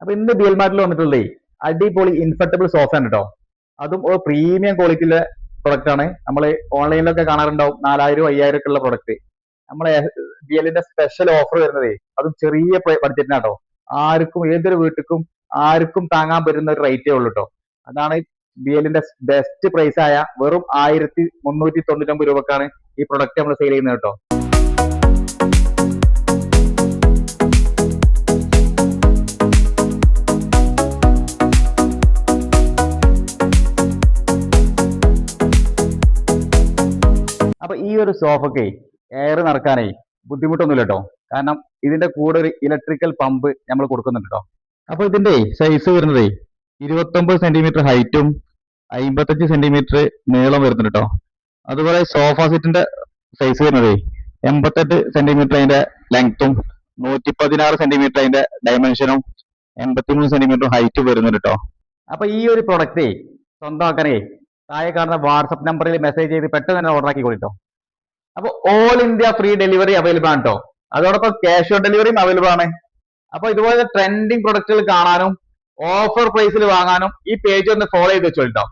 അപ്പൊ ഇന്ന് B L മാർട്ടിൽ വന്നിട്ടുള്ളേ അടിപൊളി ഇൻഫർട്ടബിൾ സോഫ ആണ് കേട്ടോ. അതും ഒരു പ്രീമിയം ക്വാളിറ്റിയിലെ പ്രൊഡക്റ്റ് ആണ്. നമ്മൾ ഓൺലൈനിലൊക്കെ കാണാറുണ്ടാവും 4000-5000 ഒക്കെ ഉള്ള പ്രൊഡക്റ്റ്. നമ്മളെ ബി എല്ലിന്റെ സ്പെഷ്യൽ ഓഫർ വരുന്നതേ അതും ചെറിയ ബഡ്ജറ്റിനാട്ടോ. ആർക്കും ഏതൊരു വീട്ടിലും ആർക്കും താങ്ങാൻ പറ്റുന്ന ഒരു റേറ്റേ ഉള്ളൂ കേട്ടോ. അതാണ് ബി എല്ലിന്റെ ബെസ്റ്റ് പ്രൈസ് ആയ വെറും 1399 രൂപക്കാണ് ഈ പ്രൊഡക്റ്റ് നമ്മൾ സെയിൽ ചെയ്യുന്നത് കേട്ടോ. അപ്പൊ ഈ ഒരു സോഫക്ക് എയർ നടക്കാനേ ബുദ്ധിമുട്ടൊന്നുമില്ല കേട്ടോ. കാരണം ഇതിന്റെ കൂടെ ഒരു ഇലക്ട്രിക്കൽ പമ്പ് നമ്മൾ കൊടുക്കുന്നുണ്ട് കേട്ടോ. അപ്പൊ ഇതിന്റെ സൈസ് വരുന്നതേ 29 സെന്റിമീറ്റർ ഹൈറ്റും 55 സെന്റിമീറ്റർ നീളം വരുന്നുണ്ട് കേട്ടോ. അതുപോലെ സോഫ സെറ്റിന്റെ സൈസ് വരുന്നതേ 88 സെന്റിമീറ്റർ അതിന്റെ ലെങ്ത്തും 116 സെന്റിമീറ്റർ അതിന്റെ ഡയമെൻഷനും 83 സെന്റിമീറ്റർ ഹൈറ്റ് വരുന്നുണ്ട് കേട്ടോ. അപ്പൊ ഈ ഒരു പ്രൊഡക്റ്റ് സ്വന്തമാക്കാനേ താഴെ കാണുന്ന വാട്സപ്പ് നമ്പറിൽ മെസ്സേജ് ചെയ്ത് പെട്ടെന്ന് തന്നെ ഓർഡർ ആക്കി കൊടുത്തോ. അപ്പൊ all India free delivery available ആണ് കേട്ടോ. അതോടൊപ്പം ക്യാഷ് ഓൺ ഡെലിവറിയും അവൈലബിൾ ആണ്. അപ്പൊ ഇതുപോലെ ട്രെൻഡിങ് പ്രൊഡക്റ്റുകൾ കാണാനും ഓഫർ പ്രൈസിൽ വാങ്ങാനും ഈ പേജ് ഒന്ന് ഫോളോ ചെയ്ത് വെച്ചോ കേട്ടോ.